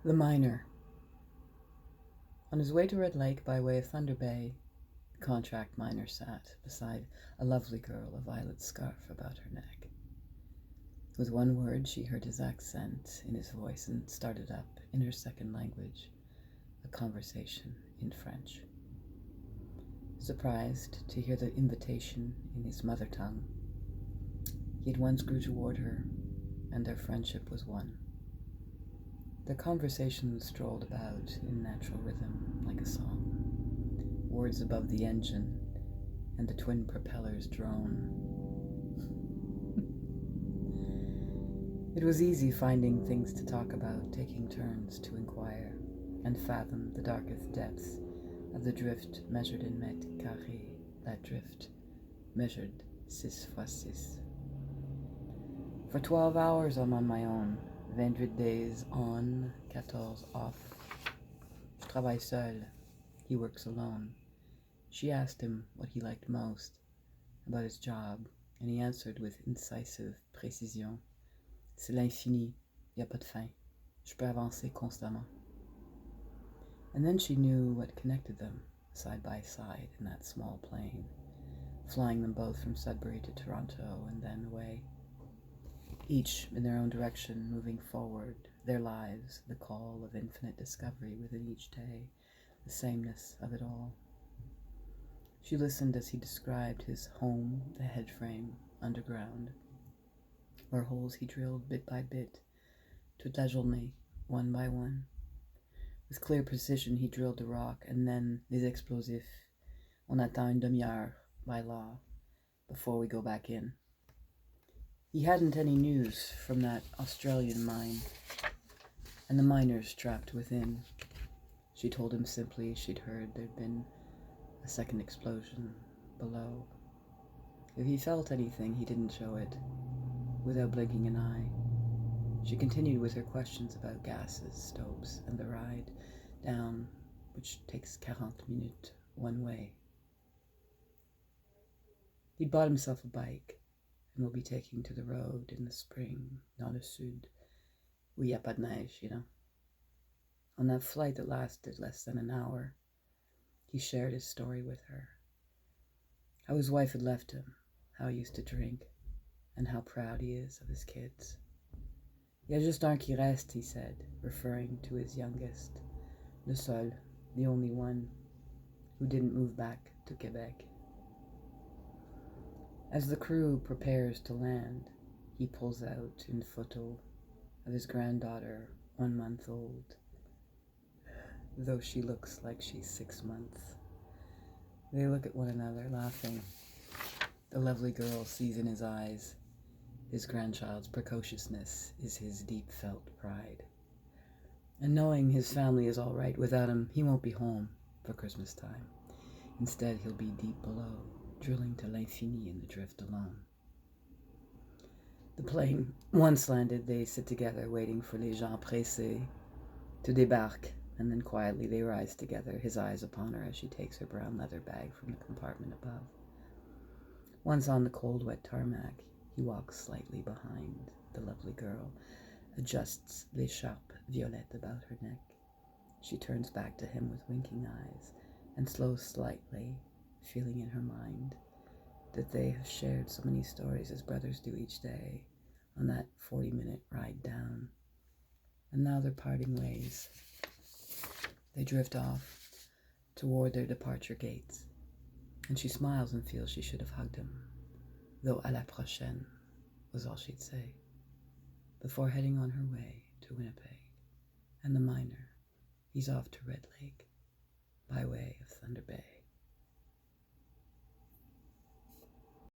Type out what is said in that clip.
The Miner. On his way to Red Lake by way of Thunder Bay, the contract miner sat beside a lovely girl, a violet scarf about her neck. With one word, she heard his accent in his voice and started up, in her second language, a conversation in French. Surprised to hear the invitation in his mother tongue, he at once grew toward her, and their friendship was one. The conversation strolled about in natural rhythm, like a song. Words above the engine and the twin propellers drone. It was easy finding things to talk about, taking turns to inquire and fathom the darkest depths of the drift measured in mètres carrés, that drift measured 6x6. For 12 hours I'm on my own, 28 days on, 14 off. Je travaille seul. He works alone. She asked him what he liked most about his job, and he answered with incisive précision. C'est l'infini, y a pas de fin. Je peux avancer constamment. And then she knew what connected them, side by side in that small plane, flying them both from Sudbury to Toronto and then away. Each in their own direction, moving forward, their lives, the call of infinite discovery within each day, the sameness of it all. She listened as he described his home, the head frame, underground, where holes he drilled bit by bit, toute la journée, one by one. With clear precision he drilled the rock, and then les explosifs. On attend une demi-heure, by law, before we go back in. He hadn't any news from that Australian mine, and the miners trapped within. She told him simply she'd heard there'd been a second explosion below. If he felt anything, he didn't show it, without blinking an eye. She continued with her questions about gases, stopes, and the ride down, which takes 40 minutes one way. He'd bought himself a bike, and will be taking to the road in the spring, dans le sud, où y a pas de neige, you know. On that flight that lasted less than an hour, he shared his story with her. How his wife had left him, how he used to drink, and how proud he is of his kids. Il y a juste un qui reste, he said, referring to his youngest, le seul, the only one, who didn't move back to Quebec. As the crew prepares to land, he pulls out une photo of his granddaughter, 1 month old, though she looks like she's 6 months. They look at one another, laughing. The lovely girl sees in his eyes his grandchild's precociousness is his deep-felt pride. And knowing his family is all right without him, he won't be home for Christmas time. Instead, he'll be deep below, drilling to l'infini in the drift alone. The plane once landed, they sit together, waiting for les gens pressés to débarque, and then quietly they rise together, his eyes upon her as she takes her brown leather bag from the compartment above. Once on the cold, wet tarmac, he walks slightly behind the lovely girl, adjusts l'écharpe violette about her neck. She turns back to him with winking eyes, and slows slightly, feeling in her mind that they have shared so many stories as brothers do each day on that 40-minute ride down. And now they're parting ways. They drift off toward their departure gates, and she smiles and feels she should have hugged him, though à la prochaine was all she'd say, before heading on her way to Winnipeg. And the miner, he's off to Red Lake by way of Thunder Bay.